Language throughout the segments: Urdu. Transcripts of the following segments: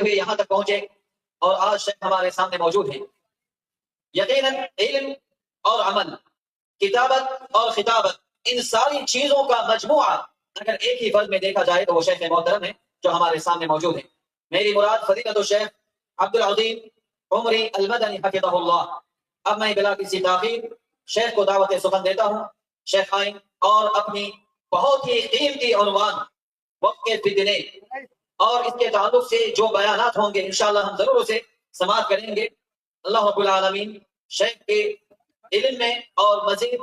ہوئے یہاں تک پہنچے اور آج شیخ ہمارے سامنے موجود ہیں. یقیناً علم اور عمل، کتابت اور خطابت، ان ساری چیزوں کا مجموعہ اگر ایک ہی فرد میں دیکھا جائے تو وہ شیخ محترم ہے جو ہمارے سامنے موجود ہیں. میری مراد فضیلت الشیخ عبدالعظیم عمری المدنی حفظہ اللہ. اب میں بلا کسی تاخیر شیخ کو دعوت سخن دیتا ہوں. شیخ آئیں اور اپنی بہت ہی قیمتی عنوان وقت کے فتنے اور اس کے تعلق سے جو بیانات ہوں گے انشاءاللہ ہم ضرور اسے سماعت کریں گے. اللہ رب العالمین شیخ کے علم میں اور مزید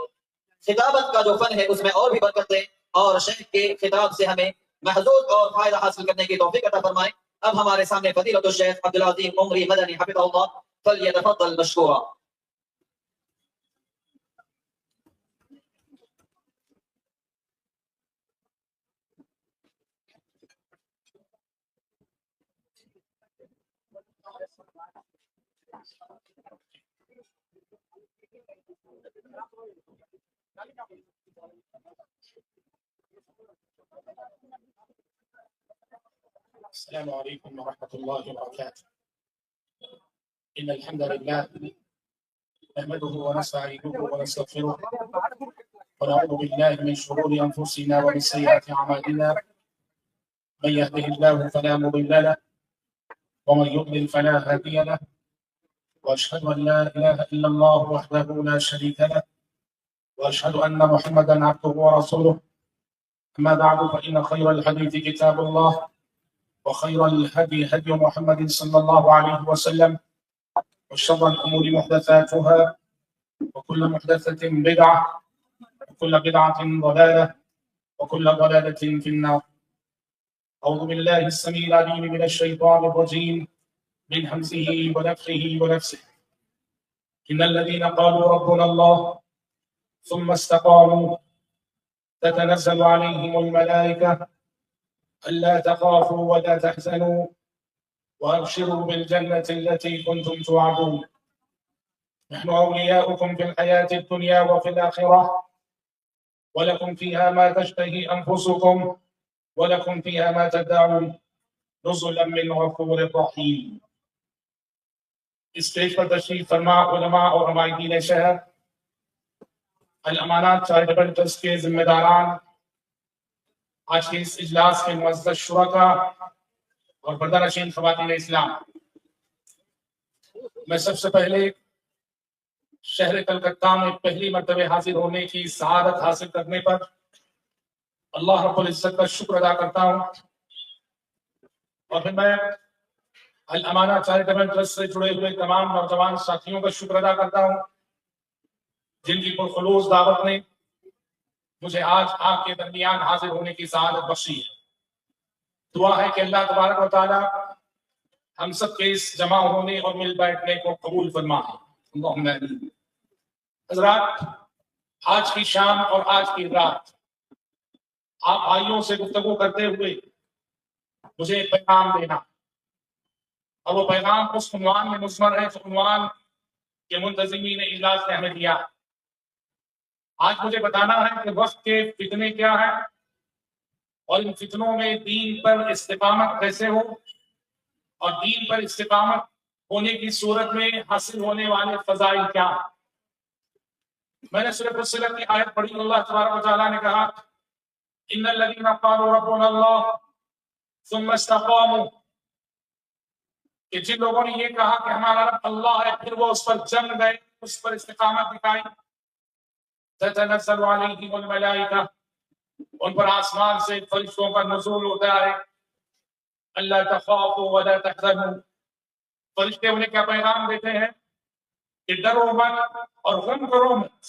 خطابت کا جو فن ہے اس میں اور بھی برکت دے اور شیخ کے خطاب سے ہمیں محظوظ اور فائدہ حاصل کرنے کی توفیق عطا فرمائے. اب ہمارے سامنے فضیلت الشیخ عبدالعظیم عمری مدنی حفظہ اللہ فلیتفضل مشکورا. السلام عليكم ورحمة الله وبركاته. إن الحمد لله نحمده ونستعينه ونستغفره ونعوذ بالله من شرور أنفسنا ومن سيئات أعمالنا. من يهده الله فلا مضل له ومن يضلل فلا هادي له. وأشهد أن لا إله إلا الله وحده لا شريك له وأشهد أن محمدا عبده ورسوله. أما بعد فإن خير الحديث كتاب الله وخير الهدي هدي محمد صلى الله عليه وسلم وشر الأمور محدثاتها وكل محدثة بدعة وكل بدعة ضلالة وكل ضلالة في النار. أعوذ بالله السميع العليم من الشيطان الرجيم من همزه ونفخه ونفسه. إن الذين قالوا ربنا الله ثم استقاموا تتنزل عليهم الملائكة ألا تخافوا ولا تحزنوا وأبشروا بالجنة التي كنتم توعدون. نحن أولياؤكم في الحياة الدنيا وفي الآخرة ولكم فيها ما تشتهي أنفسكم ولكم فيها ما تدعون نزلا من غفور رحيم. اس پیج پر تشریف فرما علماء اور عمائدین شہر، الامانات چیریٹیبل ٹرسٹ کے ذمہ داران، آج کے اس اجلاس کے معزز شرکاء اور پردہ نشین خواتین اسلام، میں سب سے پہلے شہر کلکتہ میں پہلی مرتبہ حاضر ہونے کی سعادت حاصل کرنے پر اللہ رب العزت کا شکر ادا کرتا ہوں، اور پھر میں الامانہ چیریٹیبل ٹرسٹ سے جڑے ہوئے تمام نوجوان ساتھیوں کا شکر ادا کرتا ہوں جن کی پرخلوص دعوت نے مجھے آج آپ کے درمیان حاضر ہونے کی سعادت بخشی ہے. دعا ہے کہ اللہ تبارک و تعالی ہم سب کے اس جمع ہونے اور مل بیٹھنے کو قبول فرمائے. اللہم آمین. حضرات، آج کی شام اور آج کی رات آپ بھائیوں سے گفتگو کرتے ہوئے مجھے ایک پیغام دینا، اور وہ پیغام اس عنوان میں مضمر ہے جو عنوان کے منتظمین اجلاس نے ہمیں دیا. آج مجھے بتانا ہے کہ وقت کے فتنے کیا ہیں اور ان فتنوں میں دین پر استقامت کیسے ہو، اور دین پر استقامت ہونے کی صورت میں حاصل ہونے والے فضائل کیا ہیں. میں نے سورۃ فصلت کی آیت پڑھی. اللہ تبارک و تعالیٰ نے کہا ان الذین قالوا ربنا اللہ ثم استقاموا، کہ جن لوگوں نے یہ کہا کہ ہمارا رب اللہ ہے پھر وہ اس پر جم گئے، اس پر استقامت دکھائی. تتنزل علیہم الملائکہ، ان پر آسمان سے فرشتوں کا نزول ہوتا ہے. اللہ تخافوا ولا تحزنوا، فرشتے انہیں کیا پیغام دیتے ہیں کہ ڈرو مت اور غم کرو مت.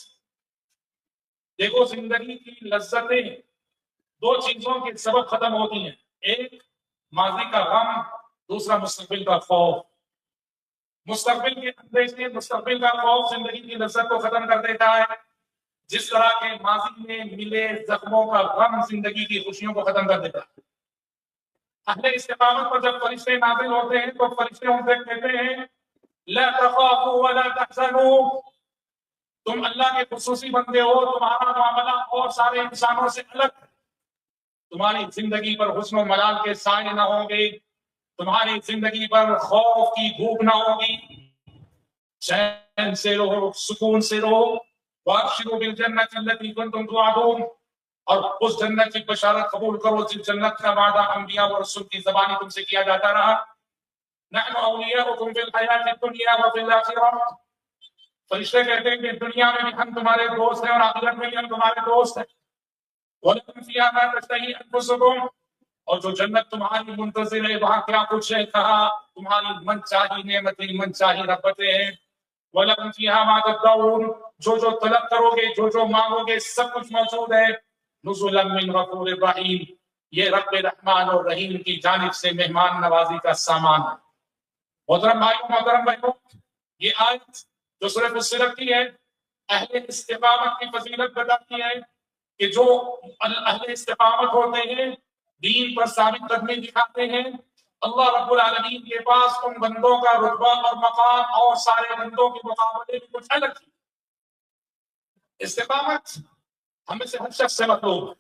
دیکھو زندگی کی لذتیں دو چیزوں کے سبب ختم ہوتی ہیں، ایک ماضی کا غم، دوسرا مستقبل کا خوف. مستقبل کے اندیشے، مستقبل کا خوف زندگی کی لذت کو ختم کر دیتا ہے، جس طرح کے ماضی میں ملے زخموں کا غم زندگی کی خوشیوں کو ختم کر دیتا ہے. اہل استقامت پر جب فرشتے نازل ہوتے ہیں تو فرشتے ان سے کہتے ہیں لا تخافوا ولا تحزنوا، تم اللہ کے خصوصی بندے ہو، تمہارا معاملہ اور سارے انسانوں سے الگ ہے، تمہاری زندگی پر حسن و ملال کے سائے نہ ہوں گے، تمہاری زندگی پر خوف کی دھوپ نہ ہوگی، چین سے رہو، سکون سے رہو۔ وابشروا بالجنۃ التي كنتم توعدون، اور اس جنت کی بشارت قبول کرو جس جنت کا وعدہ انبیاء و رسول کی زبانی تم سے کیا جاتا رہا۔ نحن اولیاؤکم فی الحیات الدنیا وفی الاخرہ، فرشتے کہتے ہیں کہ دنیا میں بھی ہم تمہارے دوست ہیں اور آخرت میں بھی ہم تمہارے دوست ہیں۔ وَلَكُمْ فِيهَا مَا تَشْتَهِي أَنفُسُكُمْ، اور جو جنت تمہاری منتظر ہے وہاں کیا کچھ ہے، کہا تمہاری من چاہی نعمتیں، من چاہی رغبتیں ہیں۔ وَلَكُمْ فِيهَا مَا تَدَّعُونَ، جو طلب کرو گے، جو مانگو گے، سب کچھ موجود ہے۔ نُزُلًا مِّن غَفُورٍ رَحِيمٍ، یہ رب رحمان اور رحیم کی جانب سے مہمان نوازی کا سامان ہے۔ محترم بھائیوں، محترم بہنوں، یہ آیت جو سورہ فصلت کی ہے، اہل استقامت کی فضیلت بتاتی ہے کہ جو اہل استقامت ہوتے ہیں، دین پر ثابت قدمی دکھاتے ہیں، اللہ رب العالمین کے پاس ان بندوں کا رتبہ اور مقام اور سارے بندوں کے مقابلے میں کچھ الگ ہے۔ استقامت ہمیں سے ہر شخص سے مطلوب ہے،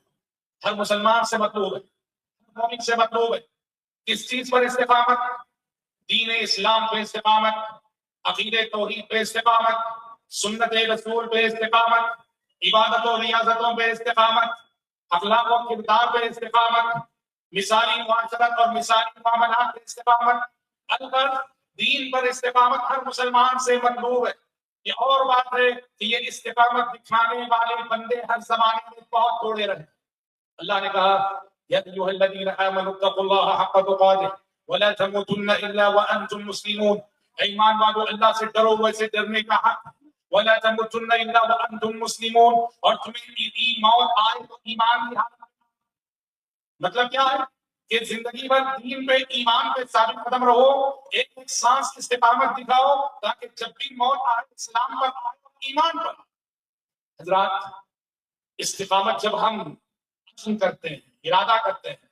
ہر مسلمان سے مطلوب ہے، ہر مومن سے مطلوب ہے۔ کس چیز پر استقامت؟ دین اسلام پہ استقامت، عقیدہ توحید پہ استقامت، سنت رسول پہ استقامت، عبادت و ریاضتوں پہ استقامت، اخلاق و کردار پہ استقامت، مثالی معاشرت اور مثالی معاملات پہ استقامت، الغرض دین پر استقامت ہر مسلمان سے مطلوب ہے۔ یہ اور بات ہے کہ یہ استقامت دکھانے والے بندے ہر زمانے میں بہت تھوڑے رہے۔ اللہ نے کہا یا ایھا الذین آمنوا اتقوا اللہ حق تقاته ولا تموتن الا وانتم مسلمون، ایمان والو اللہ سے ڈرو ویسے ڈرنے کا حق، ولا تموتن الا وانتم مسلمون، اور تمہیں موت آئے تو ایمان کی حالت۔ مطلب کیا ہے کہ زندگی بھر دین پہ ایمان پہ ثابت قدم رہو، ایک سانس استقامت دکھاؤ تاکہ جب بھی موت آئے اسلام پر آئے اور ایمان پر۔ حضرات، استقامت جب ہم عزم کرتے ہیں، ارادہ کرتے ہیں،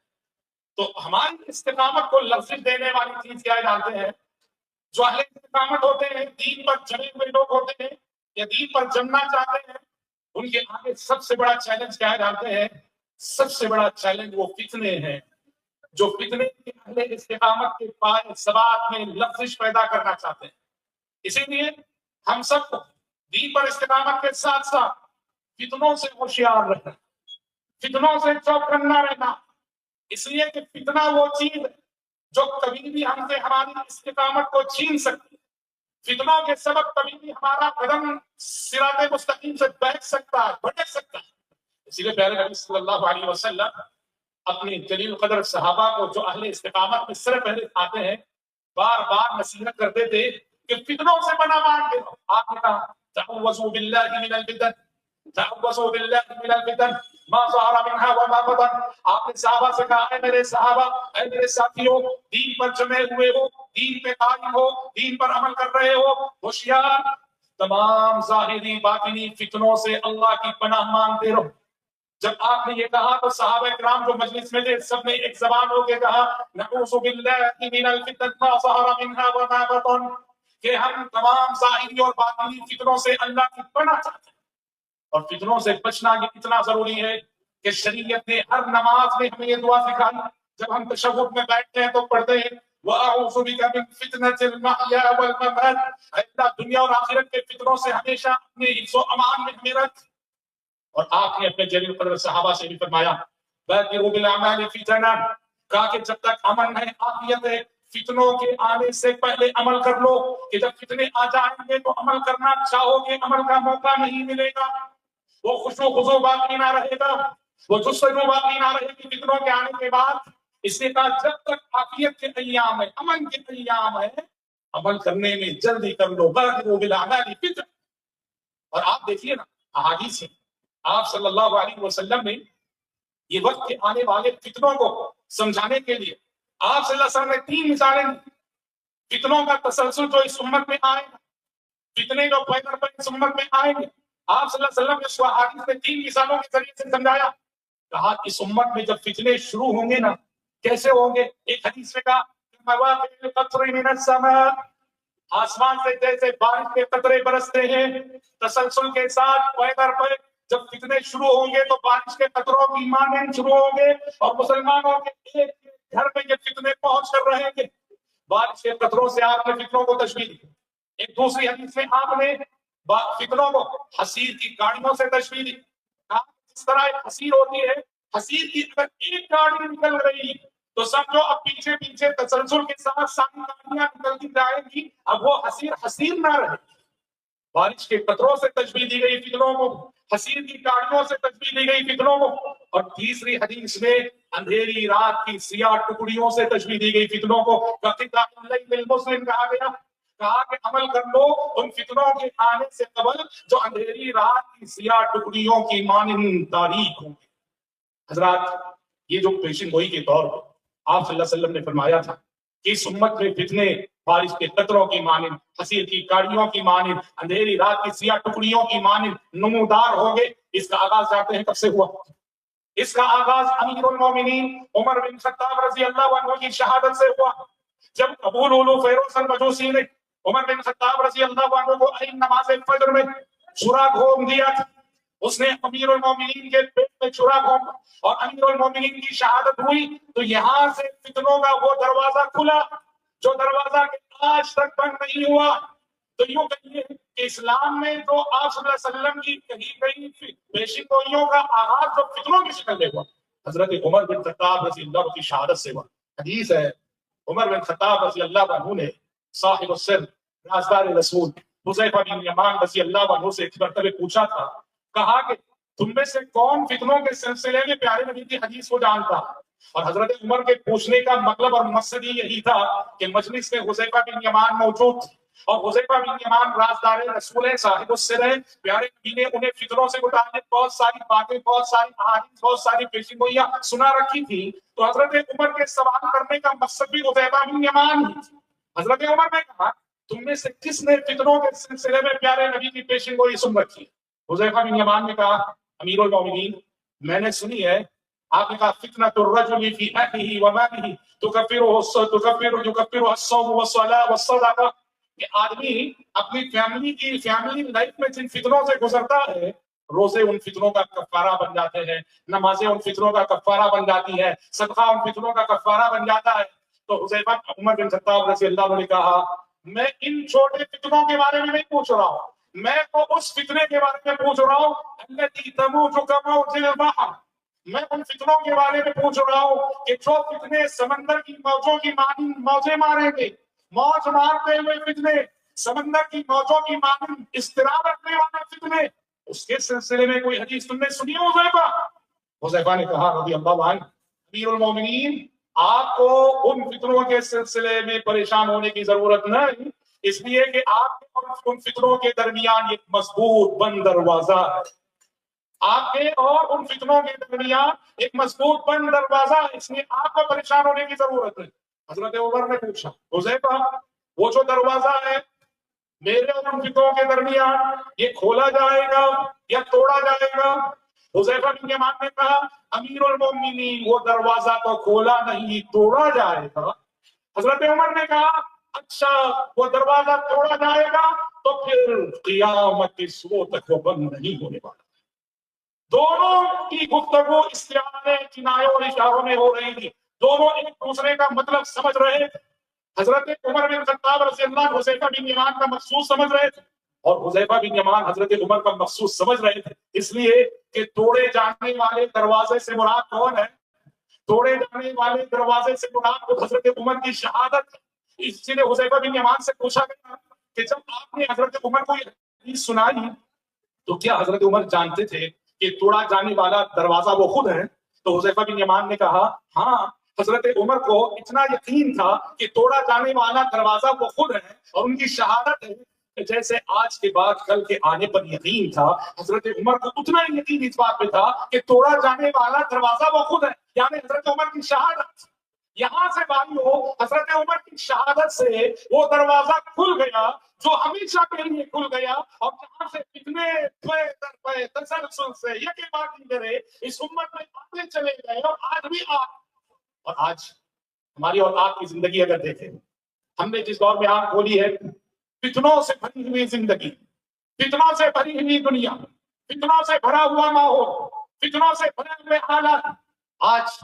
تو ہماری استقامت کو لفظ دینے والی چیز کیا جانتے ہیں؟ جو اہل استقامت ہوتے ہیں، دین پر جمے ہوئے لوگ ہوتے ہیں یا دین پر جمنا چاہتے ہیں، ان کے آگے سب سے بڑا چیلنج کیا جانتے ہیں؟ سب سے بڑا چیلنج وہ فتنے ہیں جو فتنے کے اہل استقامت کے پائے ثبات میں لفظش پیدا کرنا چاہتے ہیں۔ اسی لیے ہم سب کو دین پر استقامت کے ساتھ ساتھ فتنوں سے ہوشیار رہنا، فتنوں سے چوکنا رہنا، اس لیے کہ فتنہ وہ چیز ہے جو کبھی بھی ہم سے ہماری استقامت کو چھین سکتی ہے۔ فتنوں کے سبب کبھی بھی ہمارا قدم صراط مستقیم سے بہک سکتا ہے، بھٹک سکتا ہے۔ اسی لیے پیارے نبی صلی اللہ علیہ وسلم اپنے جلیل قدر صحابہ کو جو اہل استقامت میں سر پہلے آتے ہیں، بار بار نصیحت کرتے تھے کہ فتنوں سے پناہ مانگتے ہو۔ آپ نے کہا تعوذوا باللہ من الفتن، تعوذوا باللہ من الفتن ما ظہر منها وما بطن۔ آپ نے صحابہ سے کہا اے میرے صحابہ، اے میرے ساتھیوں، دین پر جمے ہوئے ہو، دین پہ قائم ہو، دین پر عمل کر رہے ہو، ہوشیار، تمام ظاہری باطنی فتنوں سے اللہ کی پناہ مانگتے رہو۔ جب آپ نے یہ کہا تو صحابہ کرام جو مجلس میں تھے سب نے ایک زبان ہو کے کہا نعوذ باللہ من الفتن ما ظہر منها وما بطن، کہ ہم تمام ظاہری اور باطنی فتنوں سے اللہ کی پناہ چاہتے ہیں۔ اور فتنوں سے بچنا یہ اتنا ضروری ہے کہ شریعت نے ہر نماز میں ہمیں یہ دعا سکھائی۔ جب ہم تشہد میں بیٹھتے ہیں تو پڑھتے ہیں وَأَعُوذُ بِكَ مِن فِتْنَةِ الْمَحْيَا وَالْمَمَاتِ، اے اللہ دنیا اور آخرت کے فتنوں سے ہمیشہ اپنے حفظ و امان میں ہمیں رکھ۔ اور آپ نے اپنے جلیل قدر صحابہ سے بھی فرمایا بادروا بالاعمال فتنا، کہا کہ جب تک امن ہے، عافیت ہے، فتنوں کے آنے سے پہلے عمل کر لو، کہ جب فتنے آ جائیں گے تو عمل کرنا چاہو گے، عمل کا موقع نہیں ملے گا، وہ خشوع خضوع باقی نہ رہے گا، وہ جستجو باقی نہ رہے گی فتنوں کے آنے کے بعد۔ اس لیے کہا جب تک عافیت کے ایام ہے، امن کے ایام ہے، عمل کرنے میں جلدی کر لو، بادروا بالاعمال فتنا۔ اور آپ دیکھیے نا احادیث میں آپ صلی اللہ علیہ وسلم نے یہ وقت کے آنے والے فتنوں کو سمجھانے کے لیے آپ صلی اللہ علیہ وسلم نے 3 مثالیں دی۔ فتنوں کا تسلسل جو اس امت میں آئے گا، فتنے جو پیدا پر اس امت میں آئیں گے، آپ صلی اللہ علیہ وسلم نے اس احادیث میں 3 مثالوں کے ذریعے سے سمجھایا۔ کہا اس امت میں جب فتنے شروع ہوں گے نا، کیسے ہوں گے؟ ایک حدیث میں کہا مواقع القطر من السماء، آسمان سے جیسے بارش کے قطرے برستے ہیں تسلسل کے ساتھ پیدر پہ، جب فتنے شروع ہوں گے تو بارش کے قطروں کی مانند شروع ہوں گے اور مسلمانوں کے ایک گھر میں یہ فتنے پہنچ کر رہے ہیں. بارش کے قطروں سے آپ نے فتنوں کو تشبیہ دی. ایک دوسری حدیث میں آپ نے فتنوں کو حصیر کی گاڑیوں سے تشبیہ دی. جس طرح ایک حصیر ہوتی ہے، حصیر کی اگر ایک گاڑی نکل رہی تو سمجھو اب پیچھے پیچھے تسلسل کے ساتھ ساری گاڑیاں نکلتی جائیں گی، اب وہ حصیر نہ رہے. بارش کے قطروں سے تشبیہ دی گئی فتنوں کو، حصیر کی گاڑیوں سے تشبیہ دی گئی فتنوں کو. اور تیسری حدیث میں اندھیری رات کی سیاہ ٹکڑیوں سے تشبیہ دی گئی فتنوں کو. مسلم کہا گیا، کہا کہ عمل کر لو ان فتنوں کے آنے سے قبل جو اندھیری رات کی سیاہ ٹکڑیوں کی مانند تاریک ہوں گے. حضرات، یہ جو پیشن گوئی کے طور پر آپ صلی اللہ علیہ وسلم نے فرمایا تھا کہ اس امت میں فتنے بارش کے قطروں کی مانند، حصیر کی گاڑیوں کی مانند، اندھیری رات کی سیاہ ٹکڑیوں کی مانند نمودار ہوں گے، اس کا آغاز جانتے ہیں کب سے ہوا؟ اس کا آغاز امیر المومنین عمر بن خطاب رضی اللہ عنہ کی شہادت سے ہوا. جب ابو لولو فیروز المجوسی نے عمر بن خطاب رضی اللہ عنہ کو نماز فجر میں چھرا گھونم دیا تھا، اس نے امیر المومنین کے پیٹ میں چھرا گھونما اور امیر المومنین کی شہادت ہوئی، تو یہاں سے فتنوں کا وہ دروازہ کھلا جو دروازہ آج تک بند نہیں ہوا. تو یوں کہیے کہ اسلام میں جو آپ صلی اللہ علیہ وسلم کی کہی گئی پیشن گوئیوں کا آغاز جو فتنوں کی شکل میں ہوا، حضرت عمر بن خطاب رضی اللہ عنہ کی شہادت سے ہوا. حدیث ہے عمر بن خطاب رضی اللہ عنہ نے صاحب السر رازدار رسول حذیفہ بن یمان رضی اللہ عنہ سے ایک مرتبہ پوچھا تھا، کہا کہ تم میں سے کون فتنوں کے سلسلے میں پیارے نبی کی حدیث کو جانتا؟ اور حضرت عمر کے پوچھنے کا مطلب اور مقصد یہی تھا کہ مجلس میں حذیفہ بن یمان موجود تھے، اور حذیفہ بن یمان رازدار رسول ہے، صاحب السر ہے. پیارے نبی نے انہیں فتنوں سے متعلق بہت ساری باتیں، بہت ساری احادیث، بہت ساری پیشن گوئیاں سنا رکھی تھی. تو حضرت عمر کے سوال کرنے کا مقصد بھی حذیفہ بن یمان ہی تھی. حضرت عمر نے کہا، تم میں سے کس نے فتنوں کے سلسلے میں پیارے نبی کی پیشن گوئی سن رکھی؟ حذیفہ بن یمان نے کہا، امیر المومنین میں نے سنی ہے. آپ نے کہا، فتنۃ الرجل فی اہلہ ومالہ تکفرہ الصوم والصلاۃ والصدقہ، کہ آدمی اپنی فیملی لائف میں جن فتنوں سے گزرتا ہے، روزے ان فتنوں کا کفارہ بن جاتے ہیں، نمازیں ان فتنوں کا کفارہ بن جاتی ہے، صدقہ ان فتنوں کا کفارہ بن جاتا ہے. تو حذیفہ عمر بن خطاب رضی اللہ عنہ نے کہا، میں ان چھوٹے فتنوں کے بارے میں نہیں پوچھ رہا ہوں، میں تو اس فتنے کے بارے میں پوچھ رہا ہوں التی تموج کموج البحر. میں ان فتنوں کے بارے میں پوچھ رہا ہوں کہ جو فتنے سمندر کی موجوں کی مانند موجیں ماریں گے، موج مارتے ہوئے فتنے، سمندر کی موجوں کی مانند اضطراب رکھنے والے فتنے، اس کے سلسلے میں کوئی حدیث تم نے سنی ہو حذیفہ؟ حذیفہ نے کہا رضی اللہ عنہ، امیر المومنین آپ کو ان فتنوں کے سلسلے میں پریشان ہونے کی ضرورت نہیں، اس لیے کہ آپ کے اور ان فتنوں کے درمیان ایک مضبوط بند دروازہ ہے. آپ کے اور ان فتنوں کے درمیان ایک مضبوط بند دروازہ ہے، اس لیے آپ کو پریشان ہونے کی ضرورت ہے. حضرت عمر نے پوچھا، حذیفہ وہ جو دروازہ ہے میرے اور ان فتنوں کے درمیان، یہ کھولا جائے گا یا توڑا جائے گا؟ حذیفہ بن یمان نے کہا، امیر المومنین وہ دروازہ تو کھولا نہیں، توڑا جائے گا. حضرت عمر نے کہا، اچھا وہ دروازہ توڑا جائے گا تو پھر قیامت کی صبح تک وہ بند نہیں ہونے والا. دونوں کی گفتگو استعارے، کنایوں اور اشاروں میں ہو رہی تھی، دونوں ایک دوسرے کا مطلب سمجھ رہے تھے. حضرت عمر بن خطاب رضی اللہ عنہ حذیفہ بن یمان کا مقصود سمجھ رہے تھے، اور حذیفہ بن یمان حضرت عمر کا مقصود سمجھ رہے تھے، اس لیے کہ توڑے جانے والے دروازے سے مراد کون ہے؟ توڑے جانے والے دروازے سے مراد حضرت عمر کی شہادت. اس لیے حذیفہ بن یمان سے پوچھا گیا کہ جب آپ نے حضرت عمر کو یہ حدیث سنائی تو کیا حضرت عمر جانتے تھے کہ توڑا جانے والا دروازہ وہ خود ہے؟ تو حذیفہ بن یمان نے کہا، ہاں حضرت عمر کو اتنا یقین تھا کہ توڑا جانے والا دروازہ وہ خود ہے، اور ان کی شہادت ہے جیسے آج کے بعد کل کے آنے پر یقین تھا. حضرت عمر کو اتنا یقین اس بات پہ تھا کہ توڑا جانے والا دروازہ وہ خود ہے، یعنی حضرت عمر کی شہادت. یہاں سے بھائیو حضرت عمر کی شہادت سے وہ دروازہ کھل گیا جو ہمیشہ کے لیے کھل گیا، اور جہاں سے فتنے پے در پے تسلسل سے یکے بعد دیگرے اس امت میں آتے چلے گئے، اور آج بھی اور آج ہماری اور آپ کی زندگی اگر دیکھیں، ہم نے جس دور میں آنکھ کھولی ہے، فتنوں سے بھری ہوئی زندگی، فتنوں سے بھری ہوئی دنیا، فتنوں سے بھرا ہوا ماحول، فتنوں سے بھرے ہوئے حالات. آج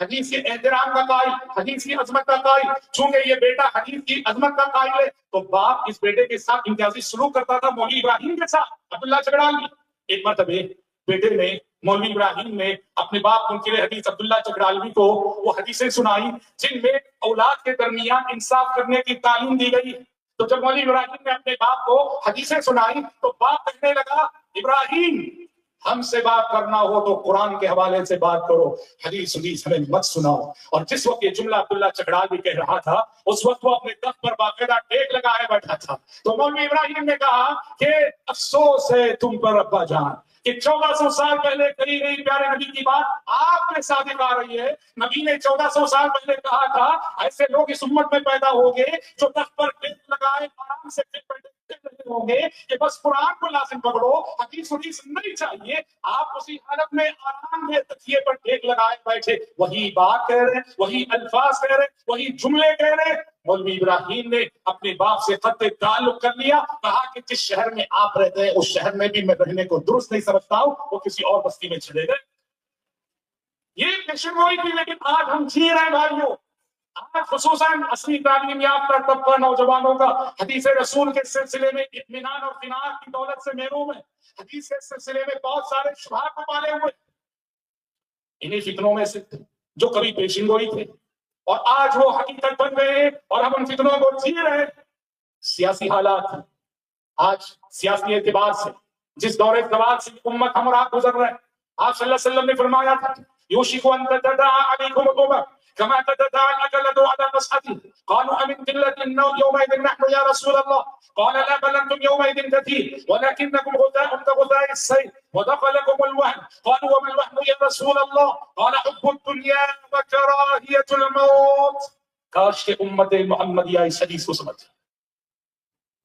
حدیث کے احترام کا قائل، حدیث کی عظمت کا قائل. چونکہ یہ بیٹا حدیث کی عظمت کا قائل ہے تو باپ اس بیٹے کے ساتھ امتیازی سلوک کرتا تھا مولوی ابراہیم کے ساتھ عبداللہ چگڑالوی. ایک مرتبہ بیٹے نے مولوی ابراہیم نے اپنے باپ منکر حدیث عبداللہ چگڑالوی کو وہ حدیثیں سنائی جن میں اولاد کے درمیان انصاف کرنے کی تعلیم دی گئی. تو جب مولوی ابراہیم نے اپنے باپ کو حدیثیں سنائی تو باپ کہنے لگا ابراہیم ہم سے بات کرنا ہو تو قرآن کے حوالے سے بات کرو، حدیث ہمیں مت سناؤ. اور جس وقت یہ جملہ عبداللہ چگڑالوی کہہ رہا تھا اس وقت وہ اپنے تخت پر باقاعدہ ٹیک لگائے بیٹھا تھا. تو مولوی ابراہیم نے کہا کہ افسوس ہے تم پر ابا جان کہ 1400 سال پہلے کہی گئی پیارے نبی کی بات آپ کے صادق آ رہی ہے. نبی نے 1400 سال پہلے کہا تھا ایسے لوگ اس امت میں پیدا ہوں گے جو تخت پر ٹیک لگائے آرام سے ہوں گے کہ بس قرآن کو لازم پکڑو، حدیث نہیں چاہیے. آپ اسی حالت میں آرام میں تکیے پر ٹیک لگائے بیٹھے وہی بات کہہ رہے، وہی الفاظ کہہ رہے، وہی جملے کہہ رہے. مولوی ابراہیم نے اپنے باپ سے خط تعلق کر لیا، کہا کہ جس شہر میں آپ رہتے ہیں اس شہر میں بھی میں رہنے کو درست نہیں سمجھتا ہوں، وہ کسی اور بستی میں چلے گئے. یہ پیشن گوئی تھی. لیکن آج ہم جی رہے ہیں بھائیوں، آج خصوصاً اصلی تعلیم یافتہ طبقہ نوجوانوں کا حدیث رسول کے سلسلے میں اطمینان اور قناعت کی دولت سے محروم ہے. حدیث کے سلسلے میں بہت سارے شبہات کو پالے ہوئے. انہیں فتنوں میں سے جو کبھی پیشن گوئی تھے اور آج وہ حقیقت بن گئے ہیں اور ہم ان فتنوں کو جی رہے ہیں. سیاسی حالات آج سیاسی اعتبار سے جس دور زوال سے امت ہم راہ گزر رہے ہیں، آپ صلی اللہ علیہ وسلم نے فرمایا تھا یوشک ان تتداعى عليكم الامم كما تتداعى الاكلة على قصعته قالوا امن قلة يومئذ نحن يا رسول الله قال لا بل انتم يومئذ كثير ولكنكم غثاء كغثاء السيل ودخلكم الوهن قالوا وما الوهن يا رسول الله قال حب الدنيا وكراهية الموت. کاش کہ امت محمدیہ اس حدیث کو سمجھ.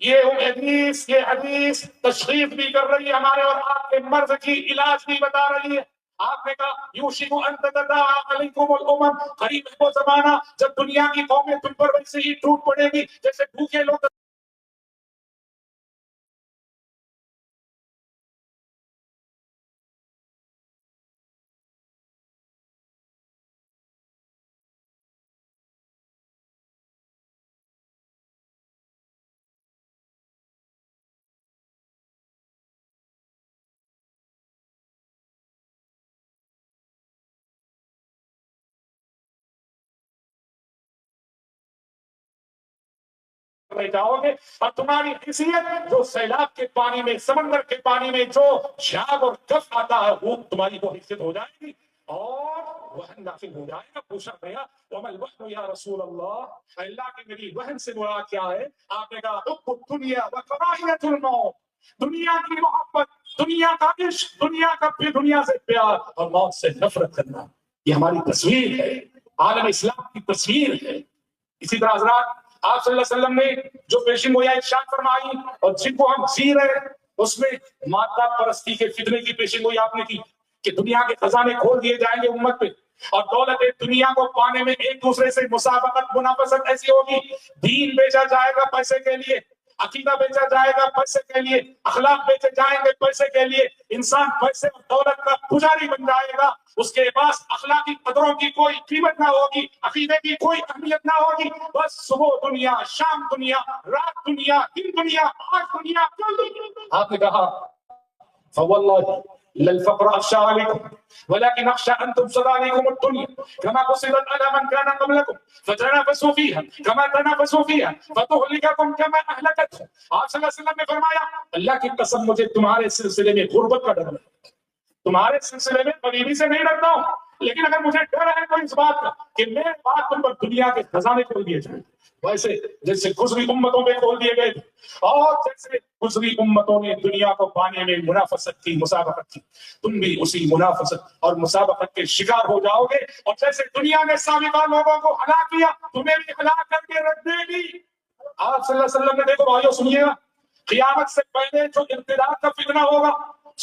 یہ حدیث تشخیص بھی کر رہی ہے ہمارے اور آپ کے مرض کی، علاج بھی بتا رہی ہے. آپ نے کہا یوشک ان تتداعى علیکم الامم، قریب ہے وہ زمانہ جب دنیا کی قومیں تم پر ویسے ہی ٹوٹ پڑے گی جیسے بھوکے لوگ جاؤ گے اور تمہاری حیثیت جو سیلاب کے پانی میں، سمندر کے پانی میں جو جھاگ اور کف آتا ہے وہ تمہاری وہ حیثیت ہو جائے گی اور وہن داخل ہو جائے گا. پوچھا گیا وما الوهن یا رسول اللہ، اللہ کی میری وہن سے مراد کیا ہے؟ آپ نے کہا حب الدنیا وکراہیۃ الموت، دنیا کی محبت، دنیا کا عشق، دنیا کا دنیا سے پیار اور موت سے نفرت کرنا. یہ ہماری تصویر ہے، عالم اسلام کی تصویر ہے. اسی طرح حضرات آپ صلی اللہ علیہ وسلم نے جو پیشن گوئی ارشاد فرمائی اور جن کو ہم جی رہے اس میں مادہ پرستی کے فتنے کی پیشن گوئی آپ نے کی کہ دنیا کے خزانے کھول دیے جائیں گے امت پہ اور دولت دنیا کو پانے میں ایک دوسرے سے مسابقت منافست ایسی ہوگی. دین بیچا جائے گا پیسے کے لیے، عقیدہ بیچا جائے گا پیسے کے لیے، اخلاق بیچے جائیں گے پیسے کے لیے. انسان پیسے اور دولت کا پجاری بن جائے گا، اس کے پاس اخلاقی قدروں کی کوئی قیمت نہ ہوگی، عقیدے کی کوئی اہمیت نہ ہوگی. بس صبح دنیا، شام دنیا، رات دنیا، دن دنیا، آج دنیا، کل دنیا. آپ نے کہا فواللہ للفقر اخشى عليكم ولكن اخشى ان تبسط عليكم الدنيا كما بسطت على من كان قبلكم فتنافسوا فيها كما تنافسوا فيها فتهلككم كما اهلكتهم. آپ صلی اللہ علیہ وسلم نے فرمایا اللہ کی قسم مجھے تمہارے سلسلے میں غربت کا ڈر ہے، تمہارے سلسلے میں غریبی سے نہیں ڈرتا ہوں، لیکن اگر مجھے ڈر ہے تو اس بات کا کہ میرے بعد تم پر دنیا کے خزانے کھول دیے جائیں ویسے جیسے گزری امتوں میں کھول دیے گئے تھے اور جیسے گزری امتوں نے دنیا کو پانے میں منافست کی، مسابقت کی، تم بھی اسی منافست اور مسابقت کے شکار ہو جاؤ گے. اور جیسے دنیا نے سابقہ لوگوں کو ہلاک کیا تمہیں بھی ہلاک کر کے رکھ دے گی. آپ صلی اللہ علیہ وسلم نے دیکھو بھائیو سنیے گا، قیامت سے پہلے جو ارتداد کا فتنہ ہوگا،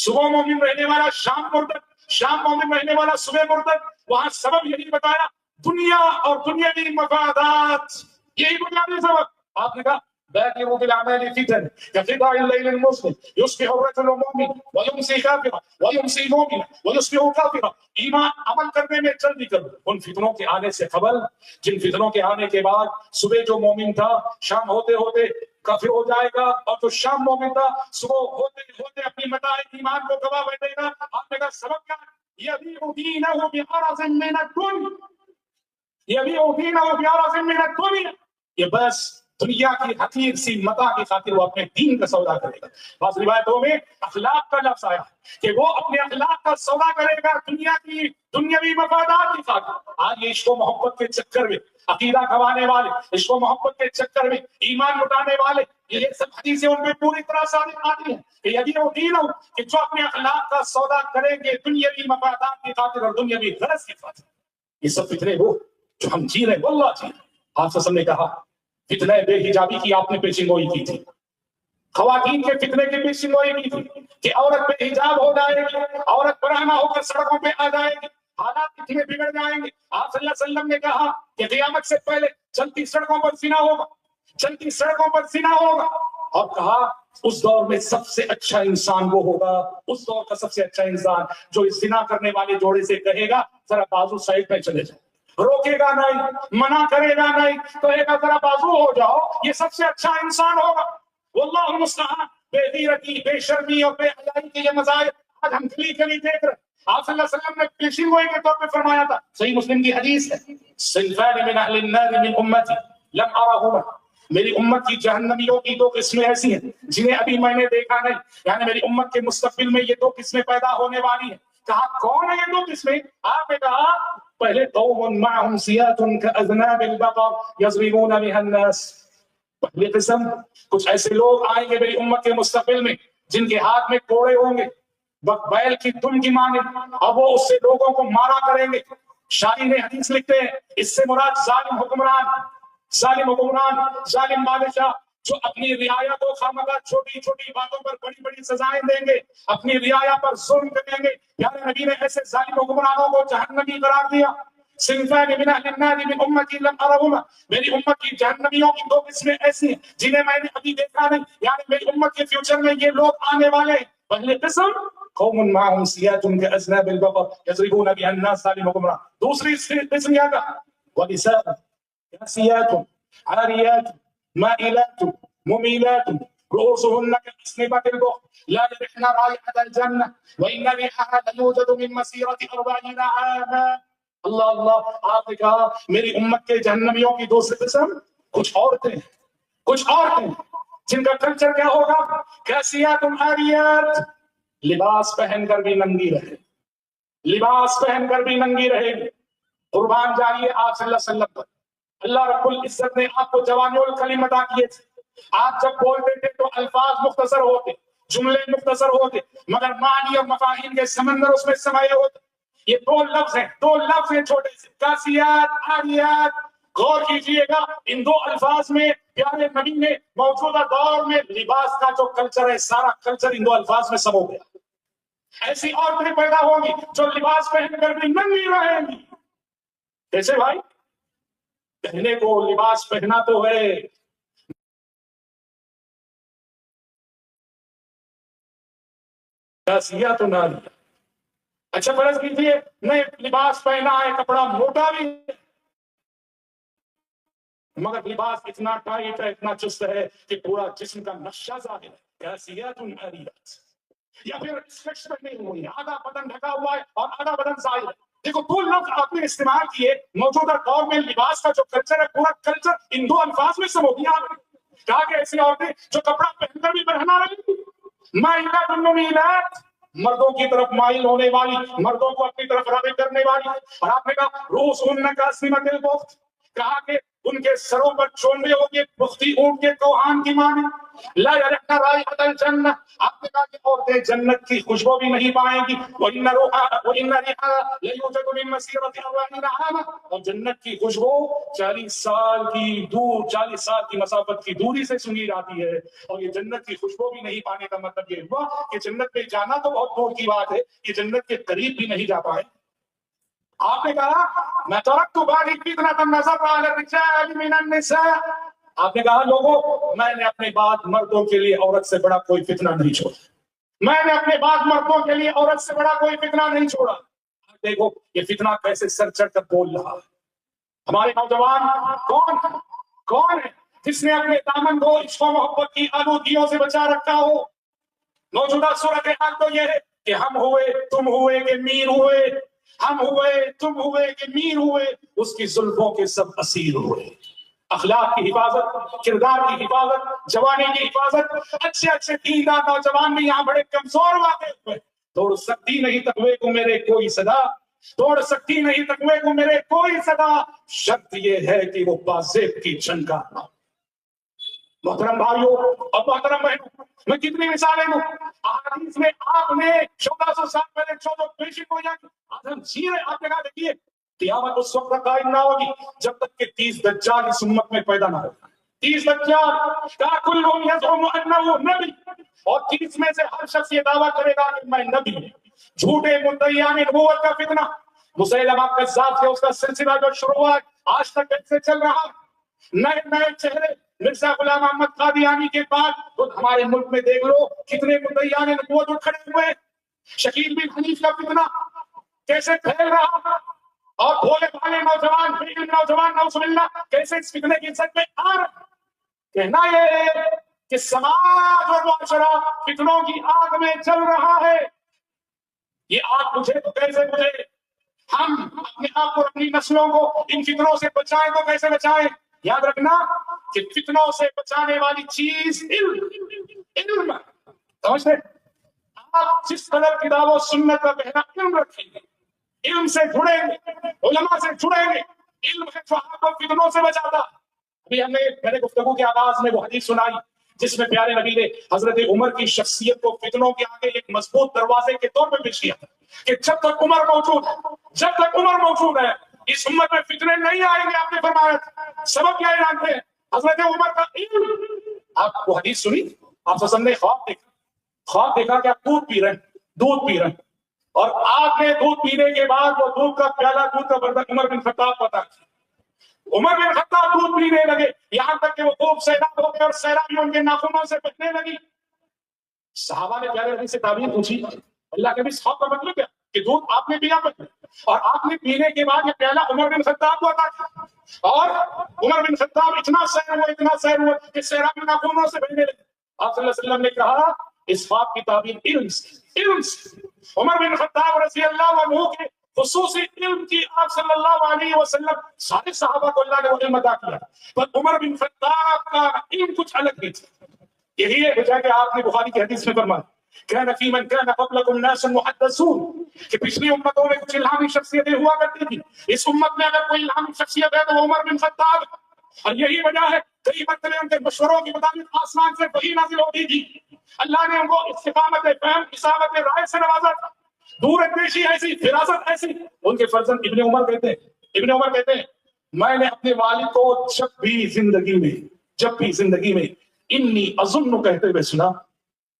صبح مومن رہنے والا شام مرتد، شام مومن رہنے والا صبح مرتد، وہاں سبب یہی بتایا دنیا اور دنیاوی مفادات، یہی بنیادی سبب. آپ نے کہا بادروا بالاعمال فتن كقطع الليل المظلم يصبح الرجل مؤمن ويمسي كافرا ويمسي مؤمنا ويصبح كافرا. ایمان عمل کرنے میں جلدی کرو ان فتنوں کے آنے سے قبل جن فتنوں کے آنے کے بعد صبح جو مومن تھا شام ہوتے ہوتے کافر ہو جائے گا، اور جو شام مومن تھا صبح ہوتے ہوتے اپنی متاع ایمان کو گوا بیٹھے گا. آپ نے کہا سبب کیا؟ يبيع دينه بعرض من الدنيا، يبيع دينه بعرض من الدنيا. یہ بس دنیا کی حقیر سی متاع کی خاطر وہ اپنے دین کا سودا کرے گا. بعض روایتوں میں اخلاق کا لفظ آیا کہ وہ اپنے اخلاق کا سودا کرے گا دنیا کی دنیاوی مفادات کی خاطر. آج یہ عشق و محبت کے چکر میں عقیدہ گنوانے والے، عشق و محبت کے چکر میں ایمان لٹانے والے، یہ سب حدیثیں ان پہ پوری طرح صادق آتی ہیں کہ یبیع دینہ، کہ جو اپنے اخلاق کا سودا کریں گے دنیاوی مفادات کی خاطر اور دنیاوی غرض کی خاطر. یہ سب فتنے وہ جو ہم جی رہے ہیں، واللہ جی رہے ہیں. آپ صلی اللہ علیہ وسلم نے کہا فتنہ بے حجابی کی آپ نے پیشن گوئی کی تھی، خواتین کے فتنے کی پیشن گوئی کی تھی کہ عورت بے حجاب ہو جائے گی، عورت برہنہ ہو کر سڑکوں پہ آ جائے گی، حالات اتنے بگڑ جائیں گے. آپ صلی اللہ علیہ وسلم نے کہا کہ قیامت سے پہلے چلتی سڑکوں پر زنا ہوگا، چلتی سڑکوں پر زنا ہوگا، اور کہا اس دور میں سب سے اچھا انسان وہ ہوگا، اس دور کا سب سے اچھا انسان جو اس زنا کرنے والے جوڑے سے کہے گا ذرا بازو سائڈ پہ چلے جائیں، روکے گا نہیں، منع کرے گا نہیں، کہے گا ذرا بازو ہو جاؤ، یہ سب سے اچھا انسان ہوگا. واللہ المستعان. بے غیرتی، بے شرمی اور بے حیائی کے یہ مظاہر آج ہم کلی کلی دیکھ رہے ہیں. آپ صلی اللہ علیہ وسلم نے پیشین گوئی کے طور پہ فرمایا تھا، صحیح مسلم کی حدیث ہے، صنفان من اہل النار من امتی لم ارہما، میری امت کی جہنمیوں کی دو قسمیں ایسی ہیں جنہیں ابھی میں نے دیکھا نہیں، یعنی میری امت کے مستقبل میں یہ دو قسمیں پیدا ہونے والی ہیں. کہا کون ہے یہ دو قسمیں؟ آپ نے کہا پہلے قوم معهم سیات كاذناب البقر یضربون بها الناس. پہلی قسم کچھ ایسے لوگ آئیں گے میری امت کے مستقبل میں جن کے ہاتھ میں کوڑے ہوں گے بیل کی دم کی مانے، اور وہ اس سے لوگوں کو مارا کریں گے. شاعر حدیث لکھتے ہیں اس سے مراد ظالم حکمران، ظالم حکمران، ظالم بادشاہ جو اپنی رعایا کو خامخواہ چھوٹی چھوٹی باتوں پر بڑی بڑی سزائیں دیں گے، اپنی رعایا پر ظلم کریں گے. پیارے نبی نے ایسے ظالم حکمرانوں کو جہنمی قرار دیا. صنفان من اہل النار من امتی لم ارہما، میری امت کی جہنمیوں کی دو قسمیں ایسی ہیں جنہیں میں نے ابھی دیکھا نہیں، یعنی میری امت کے فیوچر میں یہ لوگ آنے والے ہیں. پہلی قسم قوم معهم سیات كاذناب البقر یضربون بها الناس، ظالم حکمران. دوسری قسم یہ کہا ونساء کاسیات عاریات مائلات ممیلات رؤوسهن كأسنمة البخت لا يرحن رائحة الجنة وإن ريحها ليوجد من مسيرة 40 عاما. اللہ اللہ. آپ نے کہا میری امت کے جہنمیوں کی دوسری قسم کچھ عورتیں جن کا کلچر کیا ہوگا؟ کاسیات عاریات، لباس پہن کر بھی ننگی رہے، لباس پہن کر بھی ننگی رہے گی. قربان جائیے آپ صلی اللہ علیہ وسلم پر. اللہ رب العزت نے آپ کو جوامع الکلم عطا کیے تھے. آپ جب بولتے تھے تو الفاظ مختصر ہوتے، جملے مختصر ہوتے، مگر معنی اور مفاہیم کے سمندر اس میں سمائے ہوتے. یہ دو لفظ ہیں چھوٹے سے، کاسیات عاریات. غور کیجئے گا ان دو الفاظ میں پیارے نبی نے موجودہ دور میں لباس کا جو کلچر ہے سارا کلچر ان دو الفاظ میں سمو گیا. ایسی عورتیں پیدا ہوں گی جو لباس پہن کر بھی ننگی رہیں گی. کیسے بھائی؟ کہنے کو لباس پہنا تو ہے، کاسیات عاریات. اچھا فرض کیجیے نہیں لباس پہنا ہے، کپڑا موٹا بھی ہے، مگر لباس اتنا ٹائٹ ہے، اتنا چست ہے کہ پورا جسم کا نقشہ ظاہر ہے. کاسیات عاریات. یا پھر اسکرٹس پہنے ہوئی ہیں، آدھا بدن ڈھکا ہوا ہے اور آدھا بدن ظاہر ہے. دیکھو دو لفظ آپ نے استعمال کیے، موجودہ دور میں لباس کا جو کلچر ہے پورا کلچر ان دو الفاظ میں سمو گیا. آپ نے کہا کہ ایسی عورتیں جو کپڑا پہن کر بھی پہنا رہی تھی، مائلات ممیلات، مردوں کی طرف مائل ہونے والی، مردوں کو اپنی طرف راغب کرنے والی. اور آپ نے کہا رؤوسهن كأسنمة البخت، کہا کہ ان کے سروں پر چونڈے ہوں گے بختی اونٹ کے کوہان کی مانے. لا يرحن رائحة الجنة، آپ نے کہا کہ عورتیں جنت کی خوشبو بھی نہیں پائیں گی. وإن ريحها ليوجد من مسيرة 40 عاما، اور جنت کی خوشبو 40 سال کی مسافت کی دوری سے سنی جاتی ہے. اور یہ جنت کی خوشبو بھی نہیں پانے کا مطلب یہ ہوا کہ جنت میں جانا تو بہت دور کی بات ہے، یہ جنت کے قریب بھی نہیں جا پائے. آپ نے کہا میں ترکت بعدی فتنة النظر على الرجال من النساء، آپ نے کہا لوگوں میں نے اپنے بعد مردوں کے لیے عورت سے بڑا کوئی فتنہ نہیں چھوڑا، میں نے اپنے بعد مردوں کے لیے عورت سے بڑا کوئی فتنہ نہیں چھوڑا۔ دیکھو یہ فتنہ کیسے سر چڑھ کر بول رہا ہے۔ ہمارے نوجوان کون ہے جس نے اپنے دامن کو عشق و محبت کی آلودگیوں سے بچا رکھا ہو؟ موجودہ صورتحال تو یہ ہے کہ ہم ہوئے تم ہوئے کہ میر ہوئے، ہم ہوئے تم ہوئے کہ میر ہوئے، اس کی زلفوں کے سب اسیر ہوئے۔ اخلاق کی حفاظت، کردار کی حفاظت، جوانی کی حفاظت، اچھے دیندار نوجوان بھی یہاں بڑے کمزور واقع ہوئے۔ توڑ سکتی نہیں تقوی کو میرے کوئی صدا، توڑ سکتی نہیں تقوی کو میرے کوئی صدا، شرط یہ ہے کہ وہ بازیب کی جھنکار نہ ہو۔ محترم بھائیوں اور محترم بہنوں، میں کتنی مثالیں دوں۔ احادیث میں آپ نے 1400 سال پہلے جو پیشی کو آج ہم جی رہے، آپ نے کہا دیکھیے قیامت اس وقت تک قائم نہ ہوگی جب تک کہ 30 دجال اس امت میں پیدا نہ ہو۔ 30 دجال کا کلہم یزعم انہ نبی، اور 30 میں سے ہر شخص یہ دعویٰ کرے گا کہ میں نبی ہوں۔ جھوٹے مدعیان نبوت کا فتنہ، مسیلمہ کذاب سے اس کا سلسلہ جو شروع ہوا ہے آج تک ایسے چل رہا ہے۔ نئے چہرے، مرزا غلام احمد قادیانی کے بعد خود ہمارے ملک میں دیکھ لو کتنے مدعیان نبوت اٹھ کھڑے ہوئے۔ شکیل بن حنیف کا فتنہ کیسے پھیل رہا، اور بھولے بھالے نوجوان نعوذ باللہ کیسے اس فتنے کی زد میں آ رہے۔ کہنا یہ ہے کہ سماج اور معاشرہ فتنوں کی آگ میں چل رہا ہے۔ یہ آگ بجھے تو کیسے بجھے؟ ہم اپنے آپ کو، اپنی نسلوں کو ان فتنوں سے بچائیں تو کیسے بچائیں؟ یاد رکھنا کہ فتنوں سے بچانے والی چیز علم سمجھتے؟ آپ جس قدر کتاب و سنت کا پہنا علم رکھیں گے، علم سے جڑیں گے، علماء سے جڑیں گے، علم ہے جو آپ کو فتنوں سے بچاتا۔ ابھی میں نے گفتگو کے آغاز میں وہ حدیث سنائی جس میں پیارے نبی نے حضرت عمر کی شخصیت کو فتنوں کے آگے ایک مضبوط دروازے کے طور پہ پیش کیا تھا کہ جب تک عمر موجود ہے، جب تک عمر موجود ہے اس امت میں فتنے نہیں آئیں گے۔ آپ نے فرمایا سبب کیا جانتے ہیں؟ حضرت عمر کا علم۔ آپ وہ حدیث سنی، آپ سب نے خواب دیکھا کہ آپ دودھ پی رہے ہیں، اور آپ نے دودھ پینے کے بعد وہ دودھ کا پیالہ، دودھ کا برتن عمر بن خطاب پتا، عمر بن خطاب دودھ پینے لگے، یہاں تک کہ وہ خوب سیراب ہو گئے اور سیرابی ان کے ناخنوں سے بہنے لگی۔ صحابہ نے پیارے نبی سے تعبیر پوچھی، اللہ کے نبی خواب کا مطلب کیا؟ کہ دودھ آپ نے پیا اور آپ نے پینے کے بعد یہ پیالہ عمر بن خطاب کو عطا کیا، اور عمر بن خطاب اتنا سیر ہوا کہ سیرابی ناخنوں سے بہنے لگے۔ آپ صلی اللہ علیہ وسلم نے کہا اس خواب کی تعبیر علم سے۔ عمر بن خطاب رضی اللہ عنہ کے خصوصی علم کی آپ صلی اللہ علیہ وسلم سارے صحابہ کو اللہ نے وہ علم عطا کیا، پر عمر بن خطاب کا علم کچھ الگ ہی تھا۔ یہی ہے وجہ کہ آپ نے بخاری کی حدیث میں فرمایا كان في من كان قبلكم ناس محدثون، کہ پچھلی امتوں میں کچھ الہامی شخصیتیں ہوا کرتی تھی، اس امت میں اگر کوئی الہامی شخصیت ہے تو وہ عمر بن خطاب، اور یہی وجہ ہے کئی مرتبہ ان کے مشوروں کے مطابق آسمان سے وحی نازل ہوتی تھی، اللہ نے ان کو استقامت فہم، اصابت رائے سے نوازا تھا، دور اندیشی ایسی، فراست ایسی۔ ان کے فرزند ابن عمر کہتے ہیں میں نے اپنے والد کو جب بھی زندگی میں انی اظن کہتے ہوئے سنا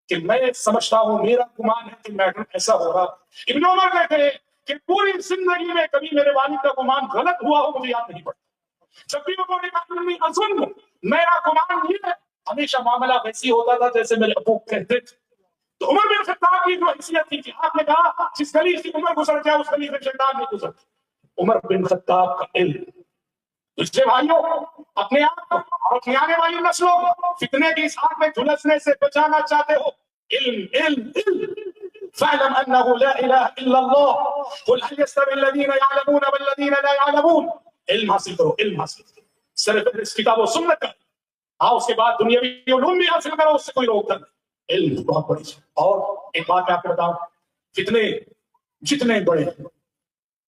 کہ میں سمجھتا ہوں، میرا گمان ہے کہ میٹر ایسا ہوگا۔ ابن عمر کہتے ہیں کہ پوری زندگی میں کبھی میرے والد کا گمان غلط ہوا ہو مجھے یاد نہیں پڑتا، جب بھی وہ انی اظن، میرا گمان یہ ہے، ہمیشہ معاملہ ویسی ہوتا تھا جیسے میرے ابو کہتے تھے۔ تو عمر بن خطاب کی جو حیثیت تھی کہ آپ نے کہا جس گلی سے عمر گزر جائے اس گلی سے شیطان نہیں گزرتا، عمر بن خطاب کا علم۔ اس سے بھائیوں اپنے آپ کو اور اپنی آنے والی نسلوں کو فتنے کی اس آگ میں جھلسنے سے بچانا چاہتے ہو، علم فاعلم انه لا اله الا الله قل هل يستوي الذين يعلمون والذين لا يعلمون۔ علم حاصل کرو، صرف اس کتاب و سنت کا، اس کے بعد دنیاوی علوم بھی حاصل کرو، اس سے کوئی روک نہیں۔ علم بہت بڑی چیز۔ اور ایک بات میں آپ کو بتاؤں، فتنے جتنے بڑے،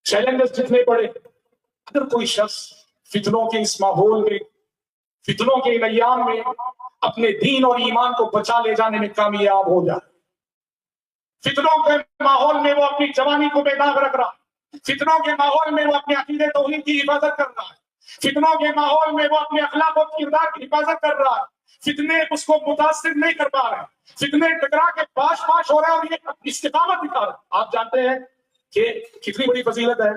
چیلنجز جتنے بڑے، اگر کوئی شخص فتنوں کے اس ماحول میں، فتنوں کے ان ایام میں اپنے دین اور ایمان کو بچا لے جانے میں کامیاب ہو جائے، فتنوں کے ماحول میں وہ اپنی جوانی کو بے داغ رکھ رہا ہے، فتنوں کے ماحول میں وہ اپنے عقیدے توحید کی حفاظت کر رہا ہے، فتنوں کے ماحول میں وہ اپنے اخلاق و کردار کی حفاظت کر رہا ہے، فتنے اس کو متاثر نہیں کر پا رہے، فتنے ٹکرا کے پاش ہو رہے ہیں اور یہ استقامت دکھا رہے ہیں۔ آپ جانتے ہیں کہ کتنی بڑی فضیلت ہے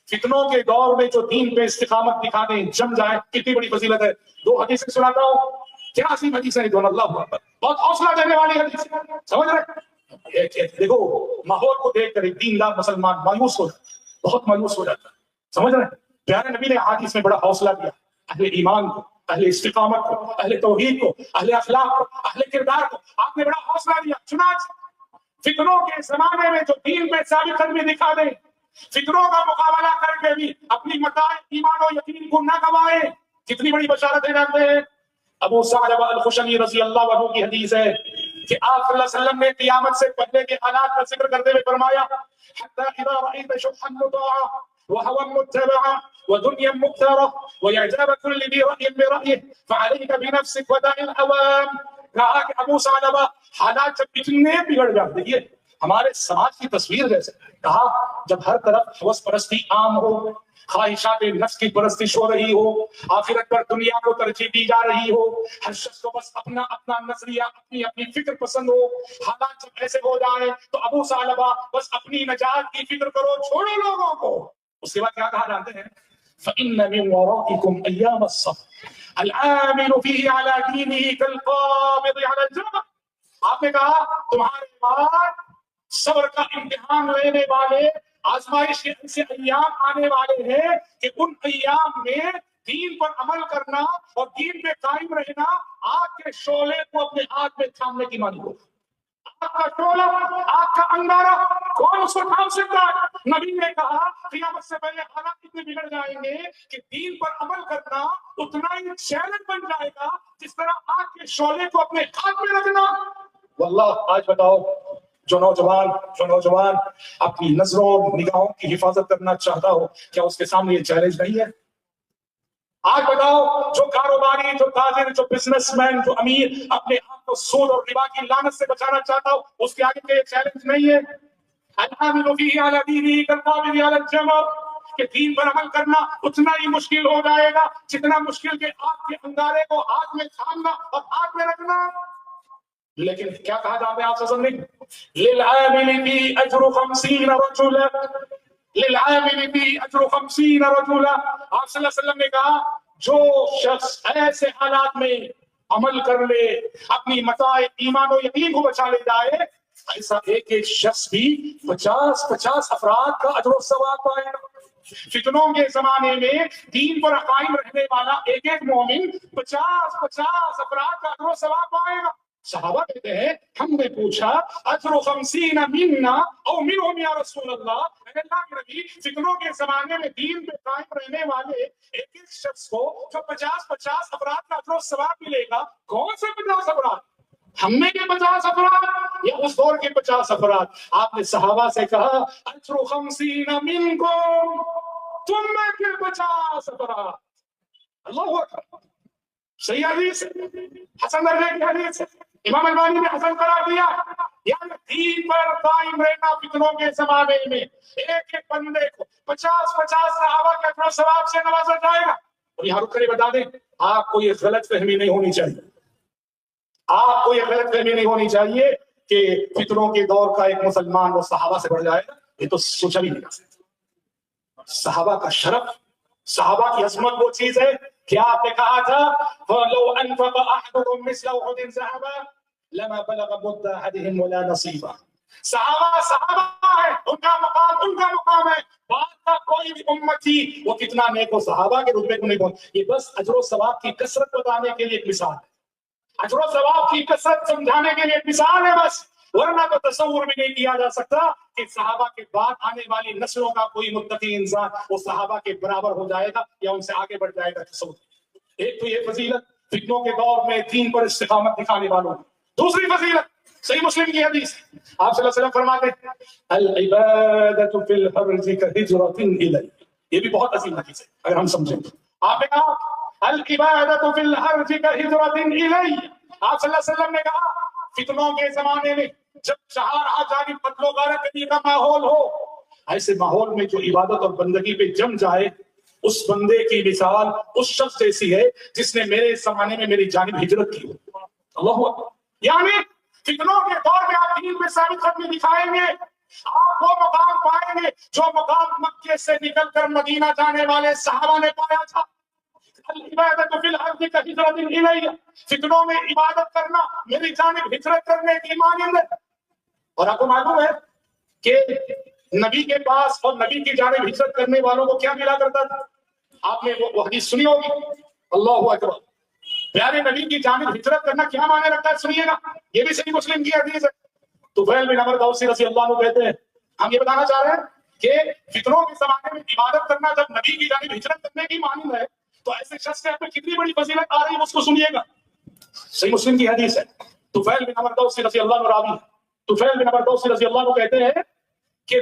فتنوں کے دور میں جو دین پہ استقامت دکھانے جم جائے، کتنی بڑی فضیلت ہے. 2 حدیثیں سناتا ہوں، کیا عظیم حدیث ہے دونوں، اللہ اکبر، بہت حوصلہ دینے والی حدیث ہے. سمجھ رہے؟ دیکھو ماحول کو دیکھ کر ایک دیندار مسلمان مایوس ہو جاتا ہے، بہت مایوس ہو جاتا ہے. سمجھ رہے؟ پیارے نبی نے حدیث میں بڑا حوصلہ دیا اہل ایمان کو، اہل استقامت کو، اہل توحید کو، اہل اخلاق کو، اہل کردار کو. آپ نے بڑا حوصلہ دیا. چنانچہ فتنوں کے زمانے میں جو دین پہ ثابت قدمی دکھا دیں، فتنوں کا مقابلہ کر کے بھی اپنی متاع ایمان و یقین کو نہ گوائیں. کتنی بڑی بشارت ہے جانتے ہیں؟ ابو ثعلبہ الخشنی رضی اللہ عنہ کی حدیث ہے کہ آپ صلی اللہ علیہ وسلم نے قیامت سے پہلے کے حالات کا ذکر کرتے ہوئے فرمایا حتی اذا رأیت شحا مطاعا وهوى متبعا ودنيا مختارة وإعجاب كل ذي رأي برأيه فعليك بنفسك ودع العوام. کہا کہ ابو ثعلبہ حالات جب اتنے بگڑ جاتے ہیں، ہمارے سماج کی تصویر جیسے، کہا جب ہر طرف ہوس پرستی عام ہو، خواہشات نفس کی پرستش ہو رہی ہو، آخرت پر دنیا کو ترجیح دی جا رہی ہو، ہر شخص کو بس اپنا اپنا نظریہ، اپنی اپنی فکر پسند ہو، حالات جب ایسے ہو جائیں تو ابو ثعلبہ بس اپنی نجات کی فکر کرو، چھوڑو لوگوں کو. اس کے بعد کیا کہا جانتے ہیں؟ فَإِنَّ مِن وَرَائِكُمْ أَيَّامَ الصَّبْرِ الْعَامِلُ فِيهِ عَلَى دِينِهِ كَالْقَابِضِ عَلَى الْجَمْرِ. آپ نے کہا تمہارے بعد صبر کا امتحان لینے والے، آزمائش کے ایسے ایام آنے والے ہیں کہ ان ایام میں دین پر عمل کرنا اور دین پہ قائم رہنا آگ کے شعلے کو اپنے ہاتھ میں تھامنے کی مانی ہوگا. آگ کا شعلہ، آگ کا انگارہ، کون اس کو تھام سکتا ہے؟ نبی نے کہا قیامت سے پہلے حالات اتنے بگڑ جائیں گے کہ دین پر عمل کرنا اتنا ہی چیلنج بن جائے گا جس طرح آگ کے شعلے کو اپنے ہاتھ میں رکھنا. واللہ آج بتاؤ جو نوجوان اپنی نظروں نگاہوں کی حفاظت کرنا چاہتا ہو، کیا اس کے سامنے یہ چیلنج نہیں ہے؟ آج بتاؤ جو کاروباری، جو تاجر، جو بزنس مین، جو امیر اپنے آپ کو سود اور ربا کی لعنت سے بچانا چاہتا ہو، اس کے آگے یہ چیلنج نہیں ہے؟ العامل فیہ علی دینہ کالقابض علی الجمر، کہ دین پر عمل کرنا اتنا ہی مشکل ہو جائے گا جتنا مشکل کے آگ کے انگارے کو ہاتھ میں تھامنا اور آگ میں رکھنا. لیکن کیا کہا جاتا ہے آپ سے سنیں؟ للعامل فی اجر 50 رجلا، للعامل فی اجر 50 رجلا. آپ صلی اللہ علیہ وسلم نے کہا جو شخص ایسے حالات میں عمل کر لے، اپنی متاع ایمان و یقین کو بچا لے جائے، ایسا ایک ایک شخص بھی 50 افراد کا اجر و ثواب پائے گا. فتنوں کے زمانے میں دین پر قائم رہنے والا ایک ایک مومن 50 افراد کا اجر و ثواب پائے گا. صحابہ کہتے ہیں ہم نے پوچھا اجر 50 منا او منہم یا رسول اللہ، اے اللہ کے نبی فتنوں کے زمانے میں دین پہ قائم رہنے والے ایک ایک شخص کو جو 50 افراد کا اجر و ثواب ملے گا، کون سے 50 افراد؟ ہم میں کے 50 افراد یا اس دور کے 50 افراد؟ آپ نے صحابہ سے کہا اجر 50 منکم، تم میں کے 50 افراد. اللہ اکبر. صحیح حدیث ہے، حسن درجے کی حدیث ہے، امام البانی نے حسن قرار دیا. یعنی دین پر قائم رہنا فتنوں کے زمانے میں ایک ایک بندے کو 50 صحابہ کے اجر و ثواب سے نوازا جائے گا. اور یہاں رک کر بتا دیں آپ کو یہ غلط فہمی نہیں ہونی چاہیے، آپ کو یہ غلط فہمی نہیں ہونی چاہیے کہ فتنوں کے دور کا ایک مسلمان وہ صحابہ سے بڑھ جائے گا. یہ تو سوچا بھی نہیں کر سکتے. صحابہ کا شرف، صحابہ کی عظمت وہ چیز ہے. کیا آپ نے کہا تھا فَلَوْ أَنْفَقَ أَحَدُكُمْ مِثْلَ أُحُدٍ ذَهَبًا لَمَا بَلَغَ مُدَّ أَحَدِهِمْ وَلَا نَصِيبًا. صحابہ ہے، ان کا مقام ہے. بعد کا کوئی بھی امتی وہ کتنا نیک ہو، صحابہ کے رتبے کو نہیں پہنچ. یہ بس اجر و ثواب کی کثرت بتانے کے لیے ایک مثال ہے، اجر و ثواب کی کثرت سمجھانے کے لیے ایک مثال ہے بس. ورنہ تو تصور بھی نہیں کیا جا سکتا کہ صحابہ کے بعد آنے والی نسلوں کا کوئی متقی انسان وہ صحابہ کے برابر ہو جائے گا یا ان سے آگے بڑھ جائے گا. تصور. ایک تو یہ فضیلت فتنوں کے دور میں دین پر استقامت دکھانے والوں. دوسری فضیلت صحیح مسلم کی حدیث، آپ صلی اللہ علیہ وسلم فرماتے ہیں العبادۃ فی الحرج کہجرۃ الی. یہ بھی بہت عظیم حدیث ہے اگر ہم سمجھیں. آپ نے کہا العبادۃ فی الحرج کہجرۃ الی. آپ صلی اللہ علیہ وسلم نے کہا فتنوں کے زمانے میں جب چہارہ جانب قتل و غارت کا ماحول ہو، ایسے ماحول میں جو عبادت اور بندگی پہ جم جائے اس بندے کی مثال اس شخص جیسی ہے جس نے میرے زمانے میں میری جانب ہجرت کی ہو. اللہ اکبر. یعنی فتنوں کے دور میں آپ دین پہ ثابت قدمی دکھائیں گے آپ وہ مقام پائیں گے جو مقام مکے سے نکل کر مدینہ جانے والے صحابہ نے پایا تھا. العبادت فی الارض کہجرۃ الیہ، فتنوں میں عبادت کرنا میری جانب ہجرت کرنے کی مانند ہے. اور آپ کو معلوم ہے کہ نبی کے پاس اور نبی کی جانب ہجرت کرنے والوں کو کیا ملا کرتا تھا؟ آپ نے وہ حدیث سنی ہوگی. اللہ اکبر. پیارے نبی کی جانب ہجرت کرنا کیا معنی رکھتا ہے سنیے گا. یہ بھی صحیح مسلم کی حدیث ہے. طفیل بن عمرو دوسی رضی اللہ عنہ کہتے ہیں ہم یہ بتانا چاہ رہے ہیں کہ فتنوں کے زمانے میں عبادت کرنا جب نبی کی جانب ہجرت کرنے کی مانند ہے تو ایسے شخص کے ہاتھ کتنی بڑی فضیلت آ رہی ہے اس کو سنیے گا. صحیح مسلم کی حدیث ہے. طفیل بن عمرو دوسی رضی اللہ عنہ راوی. طفیل بن عمرو دوسی رضی اللہ عنہ کہتے ہیں کہ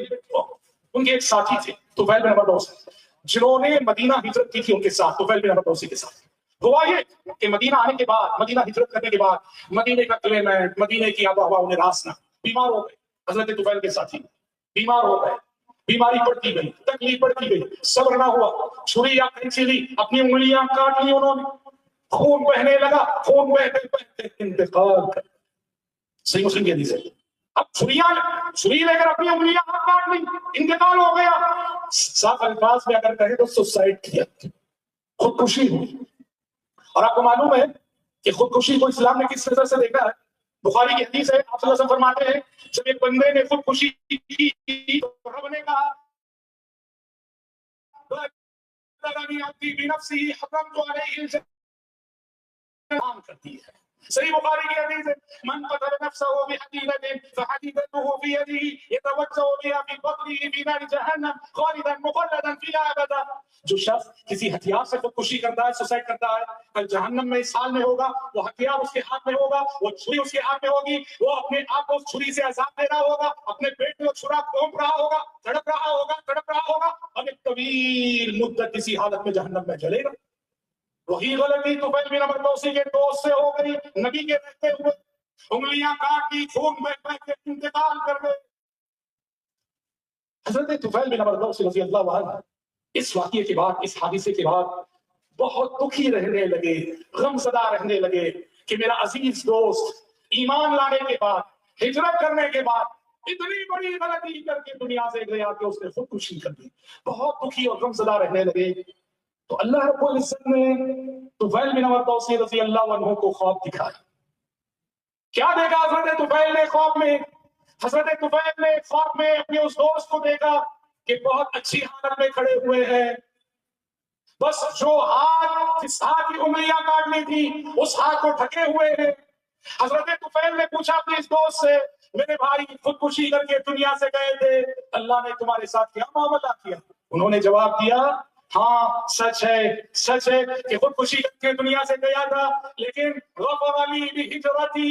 ان کے ایک ساتھی تھے طفیل بن عمرو دوسی جنہوں نے مدینہ ہجرت کی تھی ان کے ساتھ طفیل بن عمرو دوسی کے ساتھ. ہوا یہ کہ مدینہ آنے کے بعد مدینہ ہجرت کرنے کے بعد مدینے کا کلیمٹ مدینے کی آب و ہوا انہیں راس نہ بیمار ہو گئے. حضرت طفیل کے ساتھی بیمار ہو گئے. بیماری بڑھتی گئی تکلیف بڑھتی گئی صبر نہ ہوا. چھری یا کینچی لی اپنی انگلیاں کاٹ لی انہوں نے. خون بہنے لگا. خون بہتے بہتے انتقال کر. صحیح مسلم کی حدیث ہے. اب چھری لے کر اپنی انگلیاں کاٹ لی انتقال ہو گیا. صاف الفاظ میں اگر کہیں تو سوسائڈ کیا خودکشی ہوئی. اور آپ کو معلوم ہے کہ خودکشی کو اسلام نے کس نظر سے دیکھا ہے؟ بخاری کی حدیث ہے آپ صلی اللہ علیہ وسلم فرماتے ہیں جب ایک بندے نے خودکشی کی تو رب نے کہا کرتی ہے. صحیح بخاری کی حدیث ہے من قتل نفسه بحديدة فحديدته في يده يتوجه بها في بطنه في نار جهنم خالدا مخلدا فيها ابدا. جو شخص کسی ہتھیار سے خودکشی کرتا ہے سوسائڈ کرتا ہے کل جہنم میں اس حال میں ہوگا. وہ ہتھیار اس کے ہاتھ میں ہوگا وہ چھری اس کے ہاتھ میں ہوگی. وہ اپنے آپ کو چھری سے عذاب دے رہا ہوگا. اپنے پیٹ میں وہ چھرا گھونپ رہا ہوگا تڑپ رہا ہوگا اور ایک طویل مدت اسی حالت میں جہنم میں جلے گا. وہی غلطی طفیل بن عمرو دوسی کے دوست سے ہو گئی. نبی کے رہتے ہوئے انگلیاں کاٹ لی خون بہ کے انتقال کر گئے. حضرت طفیل بن عمرو دوسی رضی اللہ عنہ اس واقعے کے بعد اس حادثے کے بعد بہت دکھی رہنے لگے غم زدہ رہنے لگے کہ میرا عزیز دوست ایمان لانے کے بعد ہجرت کرنے کے بعد اتنی بڑی غلطی کر کے دنیا سے گیا کہ اس نے خودکشی کر دی. بہت دکھی اور غم زدہ رہنے لگے. تو اللہ رب العزت نے طفیل بن عمرو دوسی رضی اللہ عنہ کو خواب دکھایا. کیا دیکھا حضرت طفیل نے خواب میں؟ حضرت طفیل نے خواب میں اپنے اس دوست کو دیکھا کہ بہت اچھی حالت میں کھڑے ہوئے ہیں. بس جو ہاتھ جس ہاتھ کی انگلیاں کاٹنی تھی اس ہاتھ کو ڈھکے ہوئے ہیں. حضرت طفیل نے پوچھا اپنے اس دوست سے میرے بھائی خودکشی کر کے دنیا سے گئے تھے اللہ نے تمہارے ساتھ کیا معاملہ کیا؟ انہوں نے جواب دیا ہاں سچ ہے کہ خودکشی کر کے دنیا سے گیا تھا لیکن غفر لی بہجرتی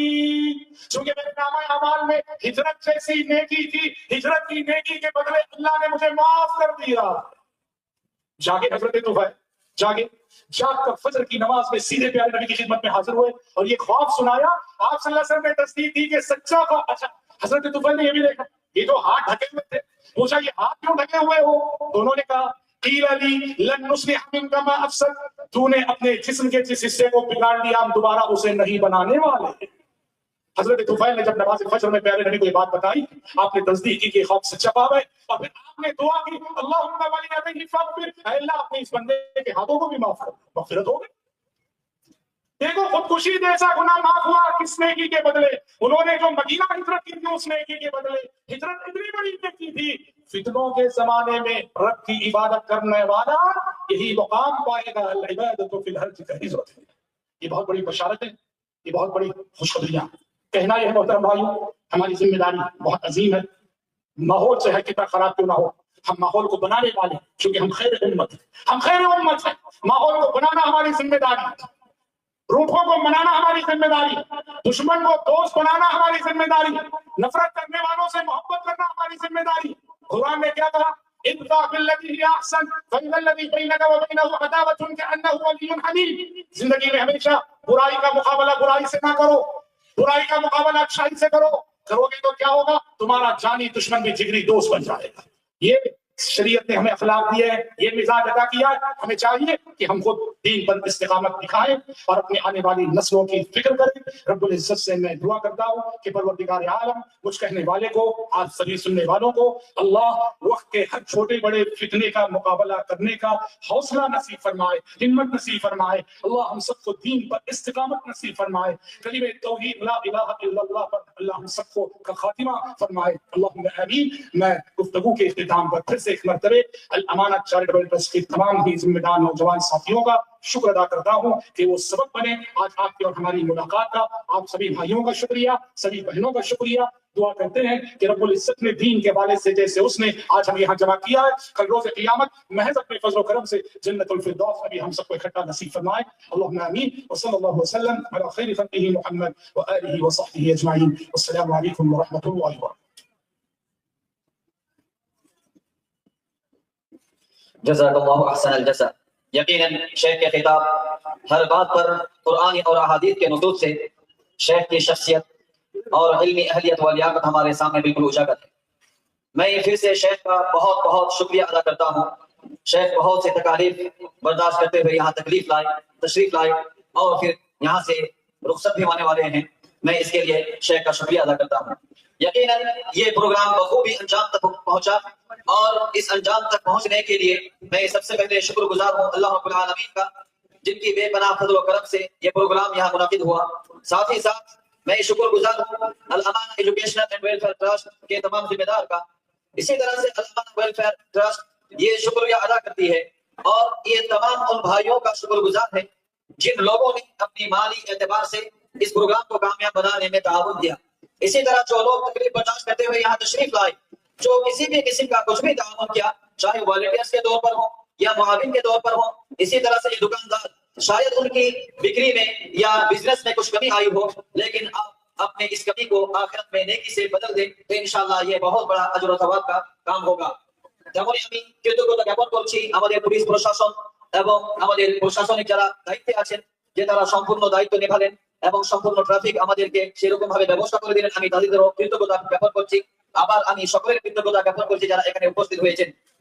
چونکہ میرے نامہ اعمال میں ہجرت جیسی نیکی تھی. ہجرت کی نیکی کے بدلے اللہ نے مجھے معاف کر دیا. جاگے حضرت طفیل جاگ کر فجر کی نماز میں سیدھے پیارے نبی کی خدمت میں حاضر ہوئے اور یہ خواب سنایا. آپ صلی اللہ علیہ وسلم نے تصدیق دی کہ سچا خواب. اچھا حضرت طفیل نے یہ بھی دیکھا یہ جو ہاتھ ڈھکے ہوئے تھے پوچھا یہ ہاتھ کیوں ڈھکے ہوئے ہو؟ تو انہوں نے کہا قیل لی لن نصلح منک ما افسد تو نے اپنے جسم کے جس حصے کو بگاڑ لیا ہم دوبارہ اسے نہیں بنانے والے. حضرت طفیل نے جب نماز فجر میں پیارے نبی کو یہ بات بتائی آپ نے تصدیق کی کہ خواب سچا خواب ہے اور پھر آپ نے دعا کی اللہم ولیدیہ فاغفر اے اللہ اپنے اس بندے کے ہاتھوں کو بھی معاف کر. مغفرت ہو گئی. دیکھو خودکشی جیسا گناہ معاف ہوا کس نیکی کے بدلے؟ انہوں نے جو مدینہ ہجرت کی تھی اس نیکی کے بدلے. ہجرت اتنی بڑی نیکی تھی. فتنوں کے زمانے میں رب کی عبادت کرنے والا یہی مقام پائے گا. العبادۃ فی الحرج کہجرۃ. یہ بہت بڑی بشارت ہے یہ بہت بڑی خوشخبریاں. کہنا یہ ہے محترم بھائیو ہماری ذمہ داری بہت عظیم ہے. ماحول چاہے کتنا خراب کیوں نہ ہو ہم ماحول کو بنانے والے کیونکہ ہم خیر امت ہیں. ماحول کو بنانا ہماری ذمہ داری. روحوں کو منانا ہماری ذمہ داری. دشمن کو دوست بنانا ہماری ذمہ داری. نفرت کرنے والوں سے محبت کرنا ہماری ذمہ داری. قرآن نے کیا کہا ادفع بالتي هي احسن فاذا الذي بينك وبينه عداوة كأنه ولي حميم. زندگی میں ہمیشہ برائی کا مقابلہ برائی سے نہ کرو. برائی کا مقابلہ اچھائی سے کرو. کرو گے تو کیا ہوگا؟ تمہارا جانی دشمن بھی جگری دوست بن جائے گا. یہ شریعت نے ہمیں اخلاق دیے ہیں، یہ مزاج ادا کیا ہے. ہمیں چاہیے کہ ہم خود دین پر استقامت دکھائیں اور اپنے آنے والی نسلوں کی فکر کریں. رب العزت سے میں دعا کرتا ہوں کہ پروردگار عالم مجھ کہنے والے کو، آج سبھی سننے والوں کو اللہ وقت کے ہر چھوٹے بڑے فتنے کا مقابلہ کرنے کا حوصلہ نصیب فرمائے، ہمت نصیب فرمائے. اللہ ہم سب کو دین پر استقامت نصیب فرمائے، کلمہ توحید لا الہ الا اللہ پر اللہ ہم سب کو کا خاتمہ فرمائے. اللہم آمین. میں گفتگو کے اختتام پر پھر سے ایک مرتبہ الامانت چیریٹیبل ٹرسٹ کے تمام ہی ذمہ دار نوجوان ساتھیوں کا شکر ادا کرتا ہوں کہ وہ سبب بنے آج آپ کی اور ہماری ملاقات کا. آپ سبھی بھائیوں کا شکریہ، سبھی بہنوں کا شکریہ. دعا کرتے ہیں کہ رب العزت نے دین کے حوالے سے جیسے اس نے آج ہم یہاں جمع کیا ہے، کل روز قیامت محض اپنے فضل و کرم سے جنت الفردوس ابھی ہم سب کو اکٹھا نصیب فرمائے. اللہم آمین. وصلی اللہ وسلم علی خیر خلقہ محمد وآلہ وصحبہ اجمعین. السلام علیکم ورحمۃ اللہ وبرکاتہ. جزاک اللہ احسن الجزا. یقیناً شیخ کے خطاب ہر بات پر قرآن اور احادیث کے نصوص سے شیخ کی شخصیت اور علمی اہلیت و لیاقت ہمارے سامنے بالکل اجاگر ہے. میں پھر سے شیخ کا بہت بہت شکریہ ادا کرتا ہوں. شیخ بہت سے تکالیف برداشت کرتے ہوئے یہاں تشریف لائے اور پھر یہاں سے رخصت بھی ہونے والے ہیں. میں اس کے لیے شیخ کا شکریہ ادا کرتا ہوں. یقیناً یہ پروگرام بخوبی انجام تک پہنچا اور اس انجام تک پہنچنے کے لیے میں سب سے پہلے شکر گزار ہوں اللہ رب العالمین کا، جن کی بے پناہ فضل و کرم سے یہ پروگرام یہاں منعقد ہوا. ساتھ ہی ساتھ میں شکر گزار ہوں الامانہ ایجوکیشنل اینڈ ویلفیئر ٹرسٹ کے تمام ذمہ دار کا. اسی طرح سے الامانہ ویلفیئر ٹرسٹ یہ شکریہ ادا کرتی ہے اور یہ تمام ان بھائیوں کا شکر گزار ہے جن لوگوں نے اپنی مالی اعتبار سے اس پروگرام کو کامیاب بنانے میں تعاون دیا. اسی طرح جو لوگ تکلیف برداشت کرتے ہوئے یہاں تشریف لائے، جو کسی بھی قسم کا کچھ بھی تعاون کیا، چاہے والنٹیئرز کے طور پر ہوں یا معاون کے طور پر ہوں. اسی طرح سے یہ دکاندار شاید ان کی بکری میں یا بزنس میں کچھ کمی آئی ہو، لیکن آپ اپنے اس کمی کو آخرت میں نیکی سے بدل دیں تو انشاءاللہ یہ بہت بڑا اجر و ثواب کا کام ہوگا. যেমনই আমি কৃতজ্ঞতা জ্ঞাপন করছি আমাদের পুলিশ প্রশাসন এবং আমাদের প্রশাসনিক যারা দায়িত্বে আছেন, যে তারা সম্পূর্ণ দায়িত্ব নেভালেন এবং সম্পূর্ণ ট্রাফিক আমাদেরকে সেরকম ভাবে ব্যবস্থা করে দিলেন, আমি তাদেরও কৃতজ্ঞতা জ্ঞাপন করছি. আবার আমি সকলের কৃতজ্ঞতা জ্ঞাপন করছি যারা এখানে উপস্থিত হয়েছেন.